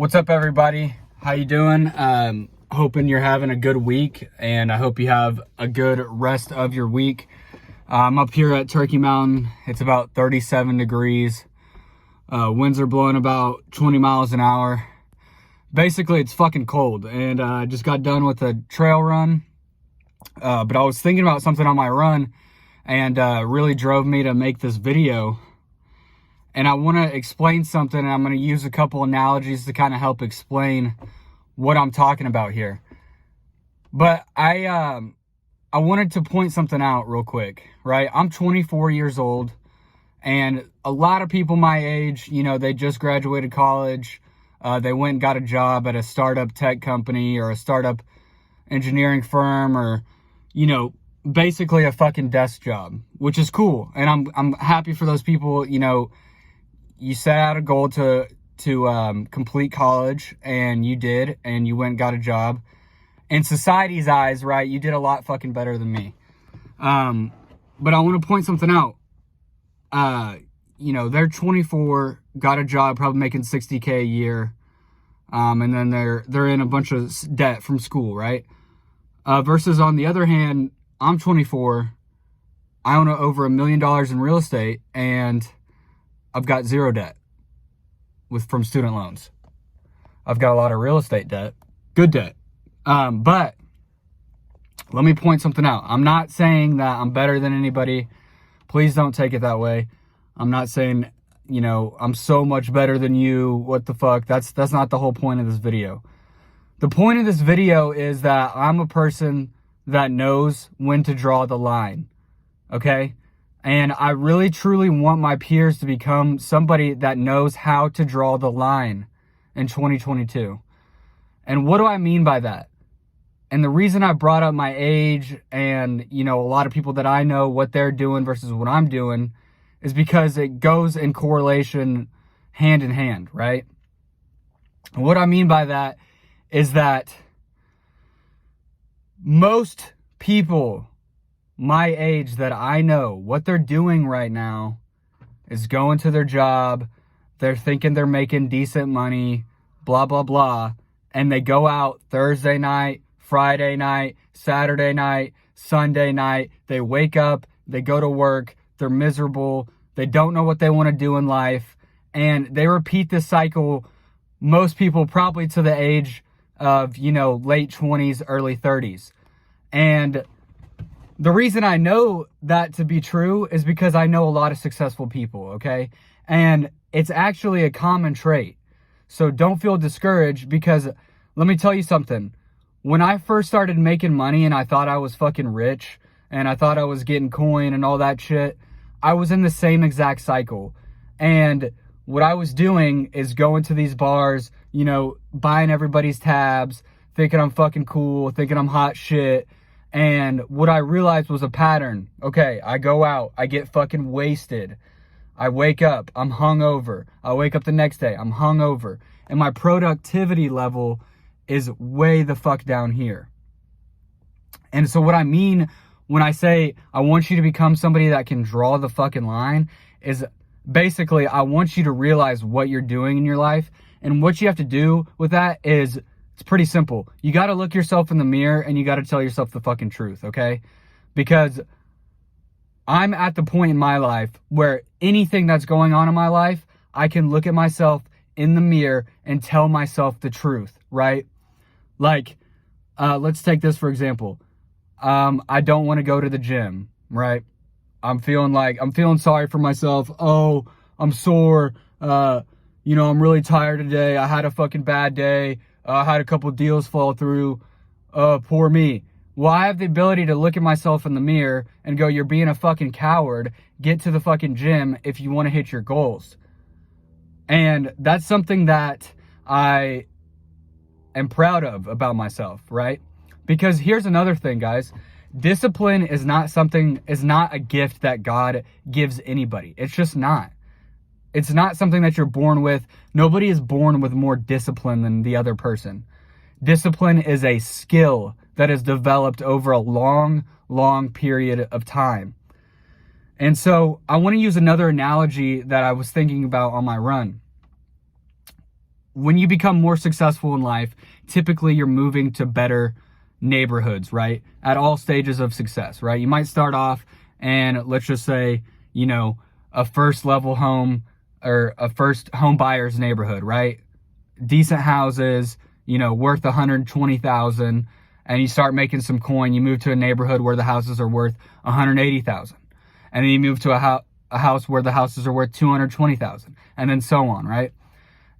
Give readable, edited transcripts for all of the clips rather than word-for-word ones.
What's up, everybody? How you doing? Hoping you're having a good week, and I hope you have a good rest of your week. I'm up here at Turkey Mountain. It's about 37 degrees. Winds are blowing about 20 miles an hour. Basically, it's fucking cold, and I just got done with a trail run. But I was thinking about something on my run, and really drove me to make this video. And I want to explain something, and I'm going to use a couple analogies to kind of help explain what I'm talking about here. But I wanted to point something out real quick, right? I'm 24 years old, and a lot of people my age, you know, they just graduated college. They went and got a job at a startup tech company or a startup engineering firm, or, you know, basically a fucking desk job, which is cool. And I'm happy for those people. You know, you set out a goal to complete college, and you did, and you went and got a job. In society's eyes, right, you did a lot fucking better than me. But I want to point something out. You know, they're 24, got a job, probably making $60K a year. And then they're in a bunch of debt from school, right? Versus on the other hand, I'm 24, I own over $1 million in real estate, and I've got zero debt from student loans. I've got a lot of real estate debt, good debt. But let me point something out. I'm not saying that I'm better than anybody. Please don't take it that way. I'm not saying, you know, I'm so much better than you. What the fuck? That's not the whole point of this video. The point of this video is that I'm a person that knows when to draw the line. Okay? And I really, truly want my peers to become somebody that knows how to draw the line in 2022. And what do I mean by that? And the reason I brought up my age and, you know, a lot of people that I know, what they're doing versus what I'm doing, is because it goes in correlation, hand in hand, right? And what I mean by that is that most people my age that I know, what they're doing right now is going to their job. They're thinking they're making decent money, blah, blah, blah. And they go out Thursday night, Friday night, Saturday night, Sunday night. They wake up, they go to work, they're miserable. They don't know what they want to do in life. And they repeat this cycle, most people probably to the age of, you know, late 20s, early 30s. And the reason I know that to be true is because I know a lot of successful people, okay? And it's actually a common trait. So don't feel discouraged, because let me tell you something. When I first started making money and I thought I was fucking rich and I thought I was getting coin and all that shit, I was in the same exact cycle. And what I was doing is going to these bars, you know, buying everybody's tabs, thinking I'm fucking cool, thinking I'm hot shit. And what I realized was a pattern. Okay, I go out, I get fucking wasted. I wake up, I'm hungover. I wake up the next day, I'm hungover. And my productivity level is way the fuck down here. And so what I mean when I say I want you to become somebody that can draw the fucking line is basically I want you to realize what you're doing in your life. And what you have to do with that is, it's pretty simple. You got to look yourself in the mirror and you got to tell yourself the fucking truth, okay? Because I'm at the point in my life where anything that's going on in my life, I can look at myself in the mirror and tell myself the truth, right? Like, let's take this for example. I don't want to go to the gym, right? I'm feeling sorry for myself. Oh, I'm sore. You know, I'm really tired today. I had a fucking bad day. I had a couple deals fall through. Poor me. Well, I have the ability to look at myself in the mirror and go, you're being a fucking coward. Get to the fucking gym if you want to hit your goals. And that's something that I am proud of about myself, right? Because here's another thing, guys. Discipline is not a gift that God gives anybody. It's just not. It's not something that you're born with. Nobody is born with more discipline than the other person. Discipline is a skill that is developed over a long, long period of time. And so I want to use another analogy that I was thinking about on my run. when you become more successful in life, typically you're moving to better neighborhoods, right? At all stages of success, right? You might start off and let's just say, you know, a first level home or a first home buyer's neighborhood, right? Decent houses, you know, worth 120,000, and you start making some coin. You move to a neighborhood where the houses are worth 180,000, and then you move to a house where the houses are worth 220,000, and then so on, right?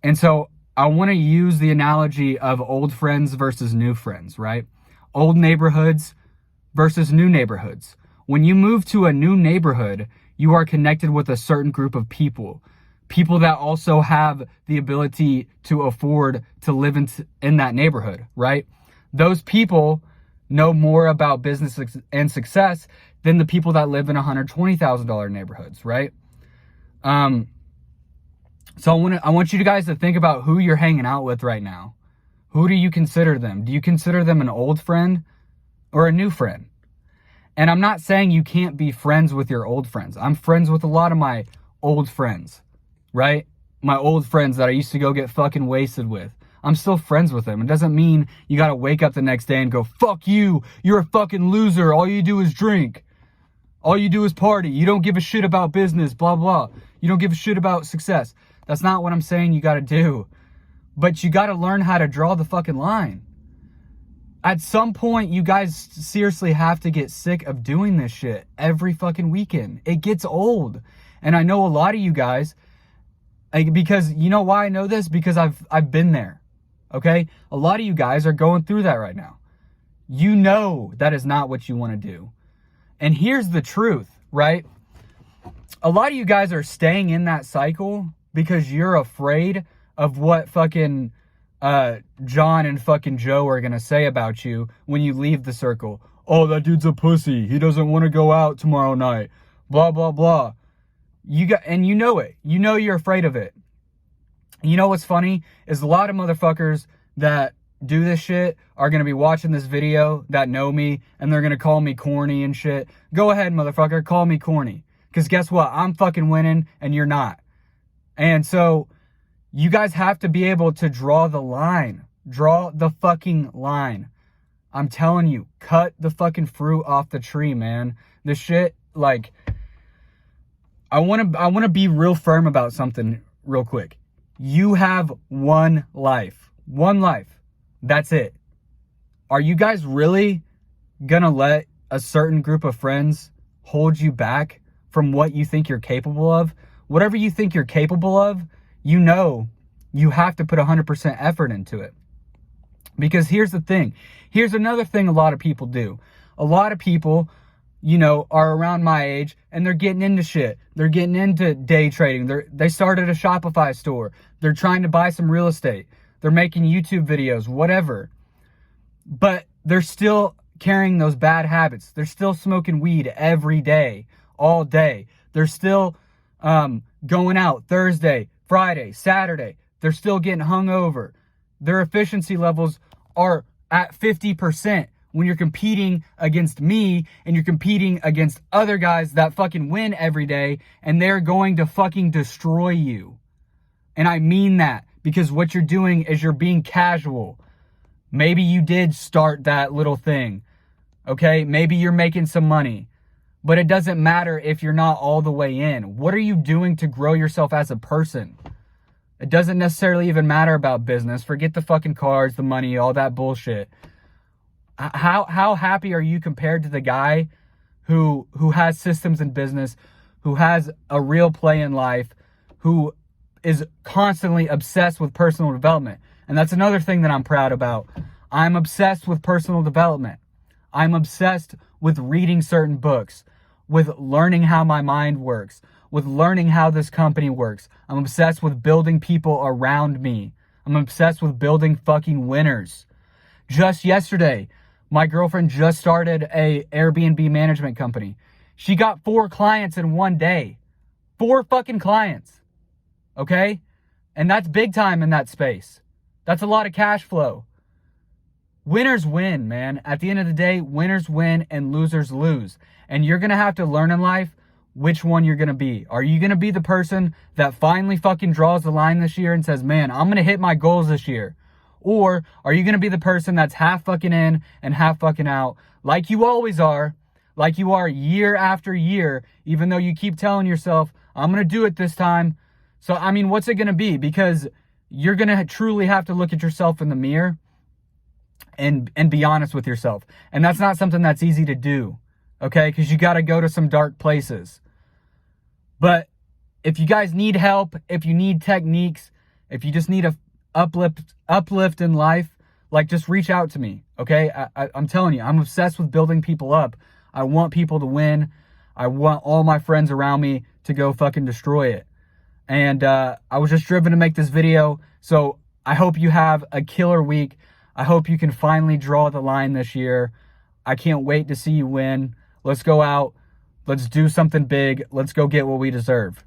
And so I want to use the analogy of old friends versus new friends, right? Old neighborhoods versus new neighborhoods. When you move to a new neighborhood, you are connected with a certain group of people that also have the ability to afford to live in that neighborhood, right? Those people know more about business and success than the people that live in $120,000 neighborhoods, right? So I want you guys to think about who you're hanging out with right now. Who do you consider them? Do you consider them an old friend or a new friend? And I'm not saying you can't be friends with your old friends. I'm friends with a lot of my old friends, right? My old friends that I used to go get fucking wasted with. I'm still friends with them. It doesn't mean you got to wake up the next day and go, fuck you. You're a fucking loser. All you do is drink. All you do is party. You don't give a shit about business, blah, blah. You don't give a shit about success. That's not what I'm saying you got to do. But you got to learn how to draw the fucking line. At some point, you guys seriously have to get sick of doing this shit every fucking weekend. It gets old. And I know a lot of you guys, because you know why I know this? Because I've been there. Okay? A lot of you guys are going through that right now. You know that is not what you want to do. And here's the truth, right? A lot of you guys are staying in that cycle because you're afraid of what fucking John and fucking Joe are going to say about you when you leave the circle. Oh, that dude's a pussy. He doesn't want to go out tomorrow night. Blah, blah, blah. And you know it. You know you're afraid of it. You know what's funny is a lot of motherfuckers that do this shit are going to be watching this video that know me and they're going to call me corny and shit. Go ahead, motherfucker. Call me corny. Because guess what? I'm fucking winning and you're not. And so you guys have to be able to draw the line. Draw the fucking line. I'm telling you, cut the fucking fruit off the tree, man. The shit, like, I want to be real firm about something real quick. You have one life. One life. That's it. Are you guys really gonna let a certain group of friends hold you back from what you think you're capable of? Whatever you think you're capable of, you know you have to put 100% effort into it. Because here's the thing. Here's another thing a lot of people do. A lot of people, you know, are around my age and they're getting into shit. They're getting into day trading. They started a Shopify store. They're trying to buy some real estate. They're making YouTube videos, whatever. But they're still carrying those bad habits. They're still smoking weed every day, all day. They're still going out Thursday, Friday, Saturday. They're still getting hungover. Their efficiency levels are at 50% when you're competing against me and you're competing against other guys that fucking win every day and they're going to fucking destroy you. And I mean that because what you're doing is you're being casual. Maybe you did start that little thing. Okay? Maybe you're making some money. But it doesn't matter if you're not all the way in. What are you doing to grow yourself as a person? It doesn't necessarily even matter about business. Forget the fucking cars, the money, all that bullshit. How happy are you compared to the guy who has systems in business, who has a real play in life, who is constantly obsessed with personal development? And that's another thing that I'm proud about. I'm obsessed with personal development. I'm obsessed with reading certain books, with learning how my mind works, with learning how this company works. I'm obsessed with building people around me. I'm obsessed with building fucking winners. Just yesterday, my girlfriend just started a Airbnb management company. She got 4 clients in one day. 4 fucking clients. Okay? And that's big time in that space. That's a lot of cash flow. Winners win, man. At the end of the day, winners win and losers lose. And you're going to have to learn in life which one you're going to be. Are you going to be the person that finally fucking draws the line this year and says, man, I'm going to hit my goals this year? Or are you going to be the person that's half fucking in and half fucking out, like you always are, like you are year after year, even though you keep telling yourself, I'm going to do it this time. So, I mean, what's it going to be? Because you're going to truly have to look at yourself in the mirror and be honest with yourself. And that's not something that's easy to do, okay? Because you got to go to some dark places. But if you guys need help, if you need techniques, if you just need a uplift in life, like, just reach out to me, okay? I'm telling you, I'm obsessed with building people up. I want people to win. I want all my friends around me to go fucking destroy it. And I was just driven to make this video. So I hope you have a killer week. I hope you can finally draw the line this year. I can't wait to see you win. Let's go out. Let's do something big. Let's go get what we deserve.